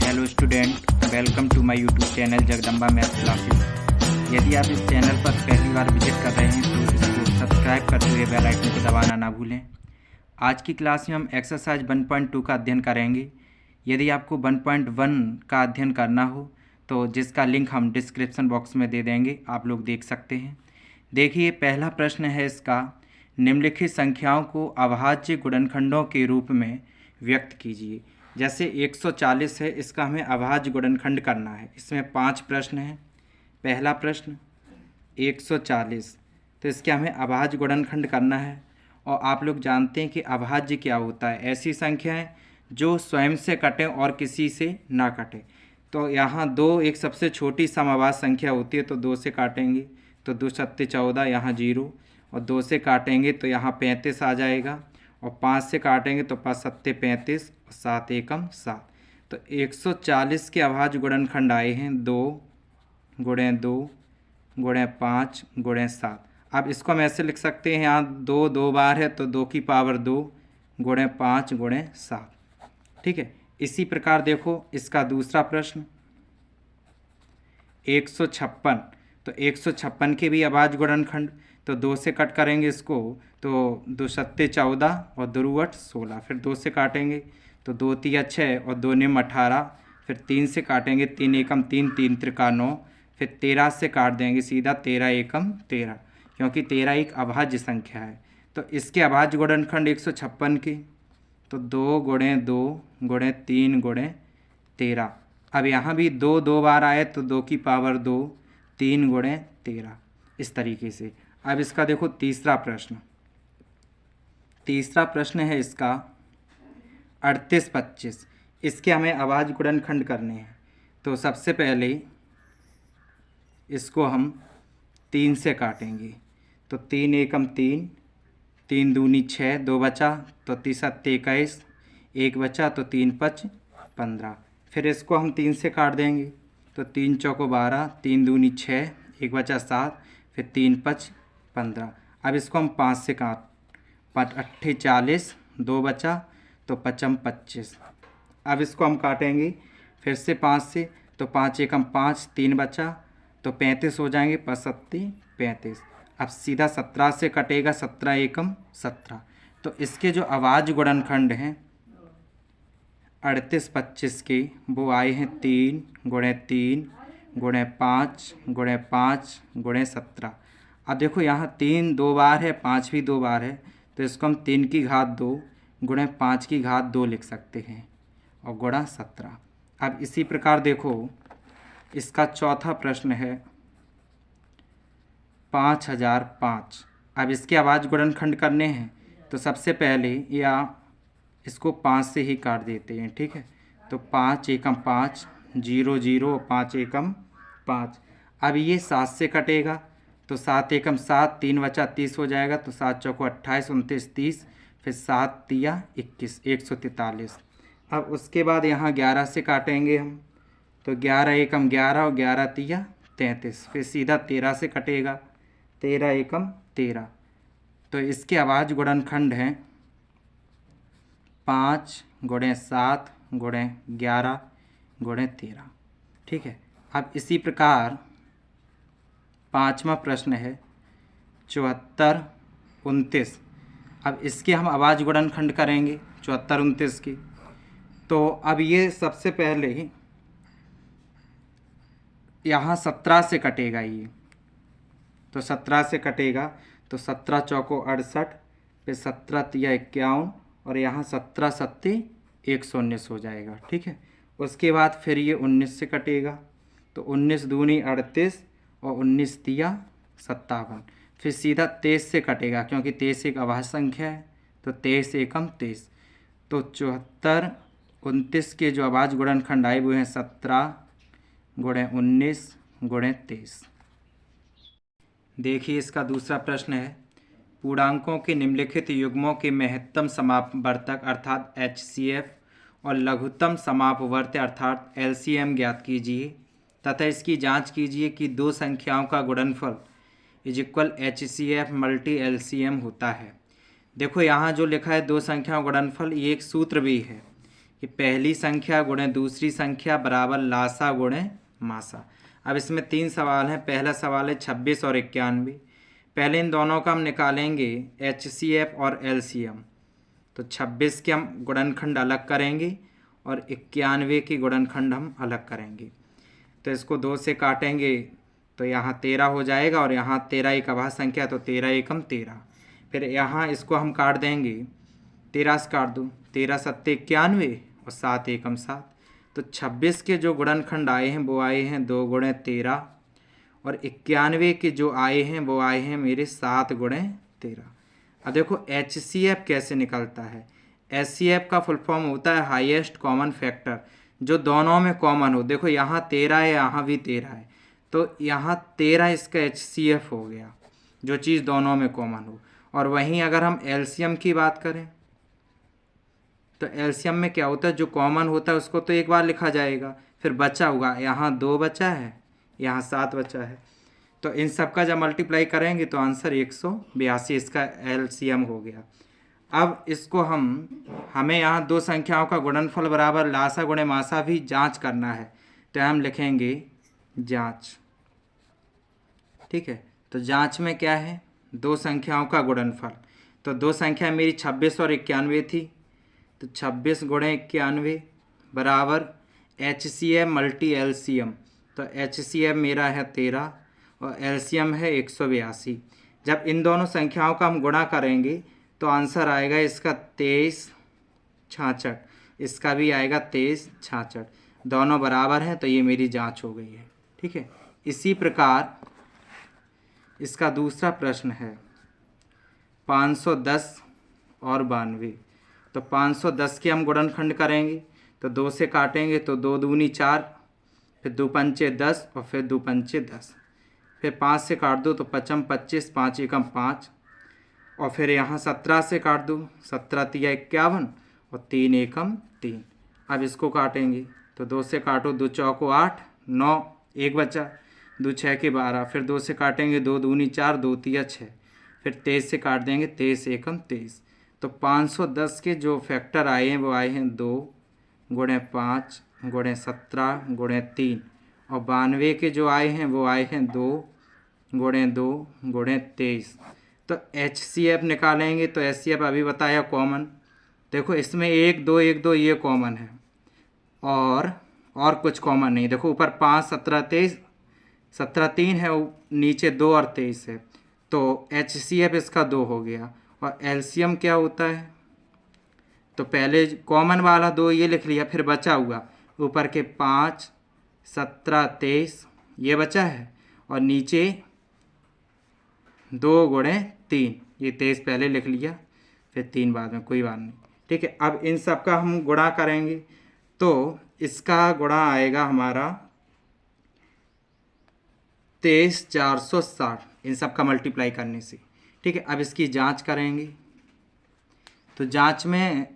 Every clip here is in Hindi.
Hello student, welcome to my YouTube channel Jagdamba math classes. यदि आप इस चैनल पर पहली बार विजिट कर रहे हैं तो इसको सब्सक्राइब करते हुए बेल आइकन को दबाना ना भूलें। आज की क्लास में हम एक्सरसाइज 1.2 का अध्ययन करेंगे। यदि आपको 1.1 का अध्ययन करना हो तो जिसका लिंक हम डिस्क्रिप्शन बॉक्स में दे देंगे, आप लोग देख सकते हैं। देखिए, पहला प्रश्न है इसका, निम्नलिखित संख्याओं को अभाज्य गुणनखंडों के रूप में व्यक्त कीजिए। जैसे 140 है, इसका हमें अभाज्य गुणनखंड करना है। इसमें 5 प्रश्न हैं। पहला प्रश्न 140, तो इसके हमें अभाज्य गुणनखंड करना है। और आप लोग जानते हैं कि अभाज्य क्या होता है, ऐसी संख्याएं जो स्वयं से कटें और किसी से ना कटें। तो यहाँ 2 एक सबसे छोटी समअभाज्य संख्या होती है, तो 2 से काटेंगे तो 2 सत्ते 14, यहाँ 0, और 2 से काटेंगे तो यहाँ 35 आ जाएगा, और 5 से काटेंगे तो 5 सत्ते 35 और 7 एकम 7। तो 140 के अभाज्य गुणनखंड आए हैं 2 गुणे 2 गुणे 5 गुणे 7। अब इसको हम ऐसे लिख सकते हैं, यहाँ 2 2 बार है तो 2 की पावर 2 गुणे 5 गुणे 7। ठीक है। इसी प्रकार देखो इसका दूसरा प्रश्न 156, तो 156 के भी अभाज्य गुणनखंड, तो 2 से कट करेंगे इसको तो 2 सत्ते 14 और 2 8 16, फिर 2 से काटेंगे तो 2 तिया 6 और 2 निम 18, फिर 3 से काटेंगे 3 एकम 3 3 त्रिका 9, फिर 13 से काट देंगे सीधा 13 एकम 13, क्योंकि 13 एक अभाज्य संख्या है। तो इसके अभाज्य गुणनखंड 156 के, तो 2 गुणे 2 गुणे 3 गुणे 13। अब यहाँ भी 2 2 बार आए तो 2 की पावर 2 3 गुणे 13, इस तरीके से। अब इसका देखो तीसरा प्रश्न है इसका 38 25। इसके हमें अभाज्य गुणनखंड करने हैं। तो सबसे पहले इसको हम 3 से काटेंगे, तो 3 एकम 3, 3 दूनी 6, 2 बचा तो 3 सत्ते 21, 1 बचा तो 3 5 15। फिर इसको हम 3 से काट देंगे तो 3 चौको 12, 3 दूनी 6, 1 बचा 7, फिर 3 5 15। अब इसको हम 5 से काट, 5 अट्ठे 40, 2 बचा तो 5 25। अब इसको हम काटेंगे फिर से 5 से, तो 5 एकम 5, 3 बचा तो 35 हो जाएंगे, 5 सत्ती 35। अब सीधा 17 से कटेगा, 17 एकम 17। तो इसके जो अभाज्य गुणनखंड हैं 38 25 के, वो आए हैं 3 गुणे 3 गुणे 5 गुणे 5 गुणे 17। अब देखो यहाँ 3 2 बार है, 5 भी 2 बार है, तो इसको हम 3 की घात 2 गुणे 5 की घात 2 लिख सकते हैं, और गुणा 17। अब इसी प्रकार देखो इसका चौथा प्रश्न है 5005। अब इसके अभाज्य गुणनखंड करने हैं, तो सबसे पहले या इसको 5 से ही काट देते हैं। ठीक है। तो 5 एकम 5, 0 0, 5 एकम 5। अब ये 7 से कटेगा, तो 7 एकम 7, 3 बचा 30 हो जाएगा, तो 7 चौको 28, 29 30, फिर 7 तिया 21, 143। अब उसके बाद यहाँ 11 से काटेंगे हम, तो 11 एकम 11 और 11 तिया 33, फिर सीधा 13 से कटेगा, 13 एकम 13। तो इसके अभाज्य गुणनखंड हैं 5 गुणे 7 गुणे 11 गुणे 13। ठीक है। अब इसी प्रकार पाँचवा प्रश्न है 74 29। अब इसके हम अभाज्य गुणनखंड करेंगे 74 29 की। तो अब ये सबसे पहले यहाँ 17 से कटेगा, ये तो 17 से कटेगा, तो 17 चौको 68, फिर 17 तिया 51, और यहाँ 17 सत्ते 119 हो जाएगा। ठीक है। उसके बाद फिर ये 19 से कटेगा, तो 19 दूनी 38 और 19 तिया 57। फिर सीधा 23 से कटेगा, क्योंकि 23 एक अभाज्य संख्या है, तो 23 एकम 23। तो 74 29 के जो अभाज्य गुणनखंड आए हुए हैं 17 गुणे 19 गुणे 23। देखिए इसका दूसरा प्रश्न है, पूर्णांकों के निम्नलिखित युग्मों के महत्तम समापवर्तक अर्थात HCF और लघुत्तम समापवर्त्य अर्थात LCM ज्ञात कीजिए तथा इसकी जांच कीजिए कि दो संख्याओं का गुणनफल इक्वल HCF मल्टी LCM होता है। देखो यहाँ जो लिखा है दो संख्याओं गुणनफल, ये एक सूत्र भी है कि पहली संख्या गुणे दूसरी संख्या बराबर लासा गुणे मासा। अब इसमें 3 सवाल हैं। पहला सवाल है 26 और 91। पहले इन दोनों का हम निकालेंगे HCF और LCM। तो 26 के हम गुणनखंड अलग करेंगे और 91 की गुणनखंड हम अलग करेंगे। तो इसको 2 से काटेंगे तो यहाँ 13 हो जाएगा और यहाँ 13 एक अभाज्य संख्या, तो 13 एकम 13। फिर यहाँ इसको हम काट देंगे, 13 से काट दूँ, 13 सत्ते 91 और 7 एकम 7। तो 26 के जो गुणनखंड आए हैं वो आए हैं 2 गुणे 13 और 91 के जो आए हैं वो आए हैं मेरे 7 गुणे 13। अब देखो HCF कैसे निकलता है। HCF का फुल फॉर्म होता है हाईएस्ट कॉमन फैक्टर, जो दोनों में कॉमन हो। देखो यहाँ 13 है, यहाँ भी 13 है, तो यहाँ 13 इसका HCF हो गया, जो चीज़ दोनों में कॉमन हो। और वहीं अगर हम LCM की बात करें तो LCM में क्या होता है, जो कॉमन होता है उसको तो एक बार लिखा जाएगा, फिर बचा होगा, यहाँ 2 बचा है, यहाँ 7 बचा है, तो इन सब का जब मल्टीप्लाई करेंगे तो आंसर 182 इसका LCM हो गया। अब इसको हमें यहाँ 2 संख्याओं का गुणनफल बराबर लासा गुणे मासा भी जांच करना है, तो हम लिखेंगे जांच। ठीक है, तो जांच में क्या है, 2 संख्याओं का गुणनफल। तो 2 संख्या मेरी 26 और 91 थी, तो 26 गुणे 91 बराबर HCF मल्टी LCM। तो HCF मेरा है 13 और LCM है 182। जब इन दोनों संख्याओं का हम गुणा करेंगे तो आंसर आएगा इसका 2366, इसका भी आएगा 2366, दोनों बराबर हैं, तो ये मेरी जांच हो गई है। ठीक है, इसी प्रकार इसका दूसरा प्रश्न है 510 और 92। तो 510 के हम गुणनखंड करेंगे, तो 2 से काटेंगे तो 2 दूनी 4, फिर 2 पंचे 10 और फिर 2 पंचे 10, फिर 5 से काट दो तो 5 25, 5 एकम 5, और फिर यहाँ 17 से काट दो, 17 तिया 51 और 3 एकम 3। अब इसको काटेंगे तो 2 से काटो, 2 चौको 8, 9 एक बचा, 2 6 के 12, फिर 2 से काटेंगे, 2 दूनी 4, 2 तिया 6, फिर 23 से काट देंगे, 23 एकम 23। तो 510 के जो फैक्टर आए हैं वो आए हैं 2 गुणे 5 गुणे 17 गुणे 3, और 92 के जो आए हैं वो आए हैं 2 गुणे 2 गुणे 23। तो HCF निकालेंगे तो HCF अभी बताया कॉमन। देखो इसमें 1 2 1 2 ये कॉमन है और कुछ कॉमन नहीं। देखो ऊपर 5 17 23, 17 3 है, नीचे 2 और 23 है, तो HCF इसका 2 हो गया। और LCM क्या होता है, तो पहले कॉमन वाला 2 ये लिख लिया, फिर बचा हुआ ऊपर के 5 17 23 ये बचा है, और नीचे 2 गुणे 3, ये 23 पहले लिख लिया, फिर 3 बाद में, कोई बात नहीं। ठीक है, अब इन सब का हम गुणा करेंगे तो इसका गुणा आएगा हमारा 23460, इन सब का मल्टीप्लाई करने से। ठीक है, अब इसकी जांच करेंगे। तो जांच में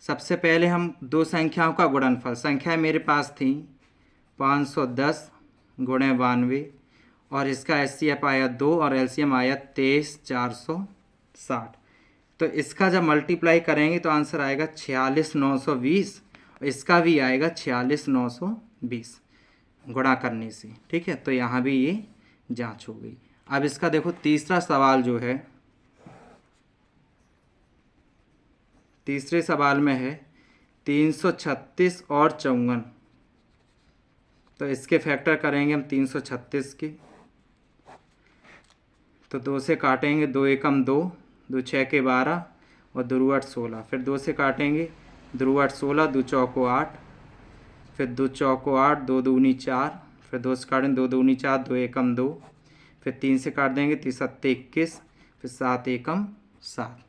सबसे पहले हम 2 संख्याओं का गुणनफल, संख्या मेरे पास थी 510 गुणे 92 और इसका HCF आया 2 और LCM आया 23460। तो इसका जब मल्टीप्लाई करेंगे तो आंसर आएगा 46920 और इसका भी आएगा 46920 गुणा करने से। ठीक है, तो यहाँ भी ये जांच हो गई। अब इसका देखो तीसरा सवाल जो है, तीसरे सवाल में है 336 और 54। तो इसके फैक्टर करेंगे हम 336 के, तो 2 से काटेंगे, 2 एकम 2, 2 6 के 12 और 2 8 16, फिर 2 से काटेंगे, 2 8 16, 2 चौको 8, फिर 2 चौको 8, 2 दूनी 4, फिर 2 से काटेंगे, 2 दूनी 4, 2 एकम 2, फिर 3 से काट देंगे, 3 सत्ते 21, फिर 7 एकम 7।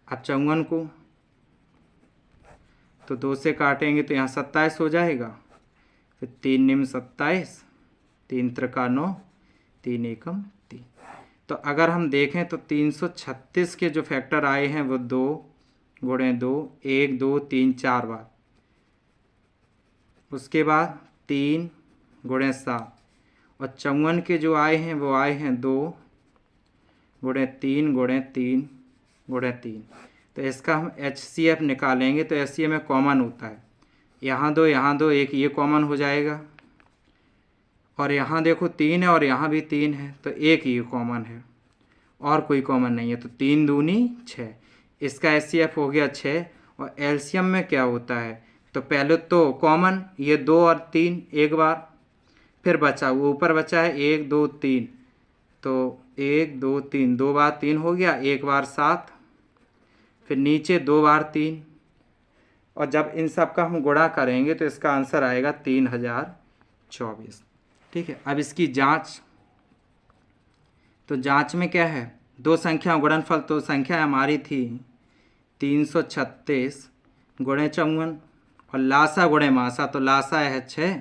अब 54 को तो 2 से काटेंगे तो यहाँ 27 हो जाएगा, फिर 3 निम 27, 3 त्रिका 9, 3 एकम 3। तो अगर हम देखें तो 336 के जो फैक्टर आए हैं वो 2 गुणे 2, 1 2 3 4 बार, उसके बाद 3 गुणे 7, और 54 के जो आए हैं वो आए हैं 2 गुणे 3 गुणे 3 गुणे 3। तो तो इसका हम HCF निकालेंगे तो HCF में कॉमन होता है, यहाँ दो एक ये कॉमन हो जाएगा, और यहाँ देखो 3 है और यहाँ भी 3 है, तो एक ये कॉमन है और कोई कॉमन नहीं है, तो 3 दूनी 6। इसका HCF हो गया 6। और एलसीएम में क्या होता है, तो पहले तो कॉमन ये 2 और 3 एक बार, फिर बचा वो ऊपर बचा है 1 2 3, तो 1 2 3 2 बार 3 हो गया, एक बार 7, फिर नीचे 2 बार 3, और जब इन सब का हम गुणा करेंगे तो इसका आंसर आएगा 3024। ठीक है। अब इसकी जांच, तो जांच में क्या है, दो संख्या गुणनफल, तो संख्या हमारी थी 336 गुणे 54 और लासा गुणे मासा, तो लासा है 6,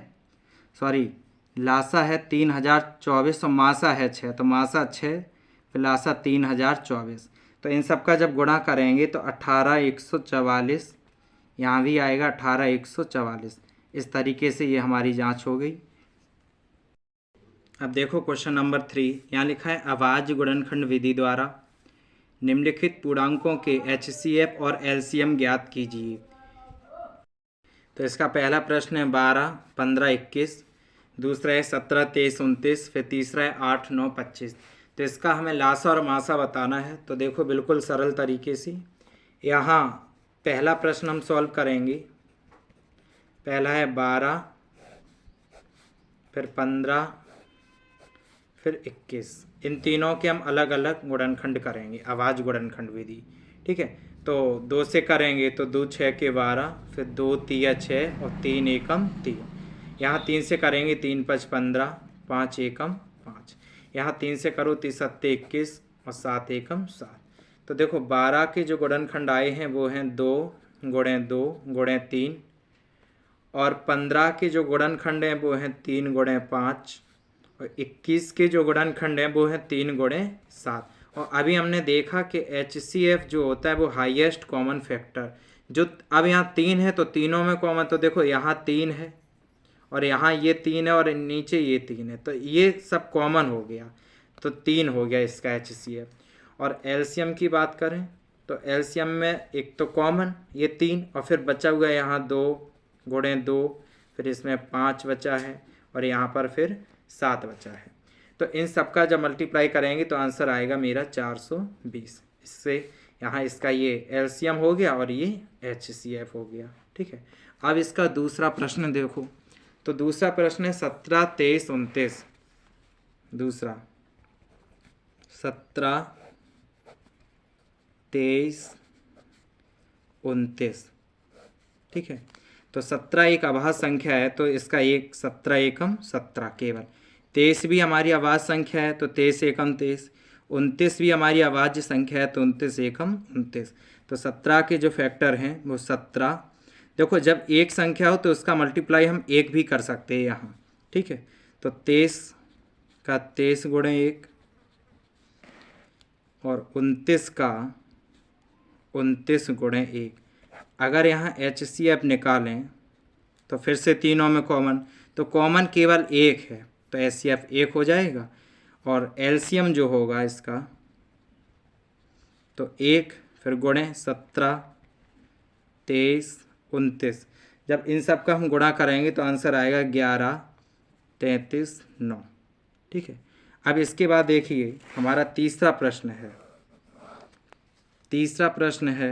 सॉरी लासा है 3024 और मासा है 6, तो मासा 6 फिर लासा 3024। तो इन सब का जब गुणा करेंगे तो 18144, यहाँ भी आएगा 18144। इस तरीके से ये हमारी जांच हो गई। अब देखो क्वेश्चन नंबर 3, यहाँ लिखा है अभाज्य गुणनखंड विधि द्वारा निम्नलिखित पूर्णांकों के HCF और LCM ज्ञात कीजिए। तो इसका पहला प्रश्न है 12, 15, 21, दूसरा है 17, 23, 29, फिर तीसरा है 8, 9, 25। तो इसका हमें लासा और मासा बताना है। तो देखो बिल्कुल सरल तरीके से यहाँ पहला प्रश्न हम सॉल्व करेंगे। पहला है 12, फिर 15, फिर 21। इन तीनों के हम अलग अलग गुणनखंड करेंगे, अभाज्य गुणनखंड विधि। ठीक है। तो 2 से करेंगे तो 2 6 के 12, फिर 2 3 6 और 3 एकम 3। यहाँ 3 से करेंगे 3 5 15, 5 एकम 5। यहाँ 3 से करो 3 7 21 और 7 एकम 7। तो देखो 12 के जो गुणनखंड आए हैं वो हैं 2 गुणे 2 गुणे 3, और 15 के जो गुणनखंड हैं वो हैं 3 गुणे 5, और 21 के जो गुणनखंड हैं वो हैं 3 गुणे 7। और अभी हमने देखा कि HCF जो होता है वो हाईएस्ट कॉमन फैक्टर, जो अब यहाँ 3 है तो तीनों में कॉमन, तो देखो यहाँ 3 है और यहाँ ये 3 है और नीचे ये 3 है, तो ये सब कॉमन हो गया, तो 3 हो गया इसका HCF। और LCM की बात करें तो LCM में एक तो कॉमन ये 3 और फिर बचा हुआ यहाँ 2 गुणे 2, फिर इसमें 5 बचा है और यहाँ पर फिर 7 बचा है। तो इन सब का जब मल्टीप्लाई करेंगे तो आंसर आएगा मेरा 420। इससे यहाँ इसका ये LCM हो गया और ये HCF हो गया। ठीक है। अब इसका दूसरा प्रश्न देखो, तो दूसरा प्रश्न है 17, 23, 29। दूसरा 17, 23, 29। ठीक है। तो 17 एक अभाज्य संख्या है, तो इसका एक 17 एकम 17 केवल। 23 भी हमारी अभाज्य संख्या है, तो 23 एकम 23। 29 भी हमारी अभाज्य संख्या है, तो 29 एकम 29। तो 17 के जो फैक्टर हैं वो 17। देखो जब एक संख्या हो तो उसका मल्टीप्लाई हम एक भी कर सकते हैं यहाँ। ठीक है। तो 23 का 23 गुणे 1 और 29 का 29 गुणे 1। अगर यहाँ HCF निकालें तो फिर से तीनों में कॉमन, तो कॉमन केवल एक है, तो HCF 1 हो जाएगा। और LCM जो होगा इसका तो 1 फिर गुणे 17, 23, 29। जब इन सब का हम गुणा करेंगे तो आंसर आएगा 11, 33, 9। ठीक है। अब इसके बाद देखिए हमारा तीसरा प्रश्न है। तीसरा प्रश्न है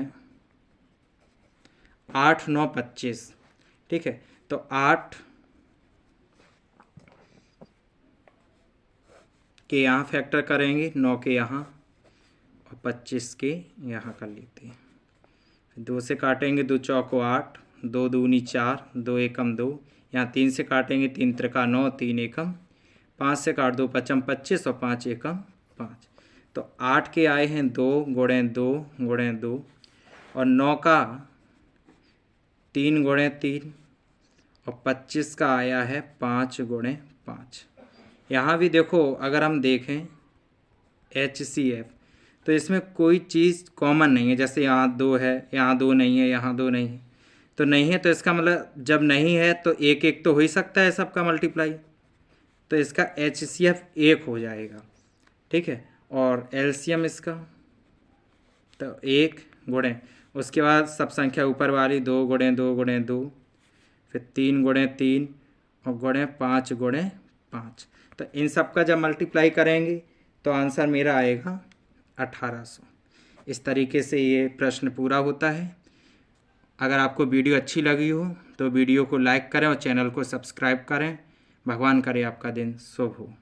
8, 9, 25। ठीक है। तो 8 के यहाँ फैक्टर करेंगे, 9 के यहाँ और 25 के यहाँ कर लेते हैं। 2 से काटेंगे 2 चौको 8, 2 दूनी 4, 2 एकम 2। यहाँ 3 से काटेंगे 3 त्रिका 9, 3 एकम 5 से काट 2 पचम 25 और 5 एकम 5। तो 8 के आए हैं 2 गुणे 2 गुणे 2, और 9 का 3 गुणे 3, और 25 का आया है 5 गुणे 5। यहाँ भी देखो अगर हम देखें HCF तो इसमें कोई चीज़ कॉमन नहीं है, जैसे यहाँ 2 है, यहाँ 2 नहीं है, यहाँ 2 नहीं है, तो नहीं है, तो इसका मतलब जब नहीं है तो एक एक तो हो ही सकता है सबका मल्टीप्लाई, तो इसका HCF 1 हो जाएगा। ठीक है। और LCM इसका तो 1 गुणे उसके बाद सब संख्या ऊपर वाली 2 गुणे 2 गुणे 2, फिर 3 गुणे 3 और गुणे 5 गुणे 5। तो इन सब का जब मल्टीप्लाई करेंगे तो आंसर मेरा आएगा 1800। इस तरीके से ये प्रश्न पूरा होता है। अगर आपको वीडियो अच्छी लगी हो तो वीडियो को लाइक करें और चैनल को सब्सक्राइब करें। भगवान करे आपका दिन शुभ हो।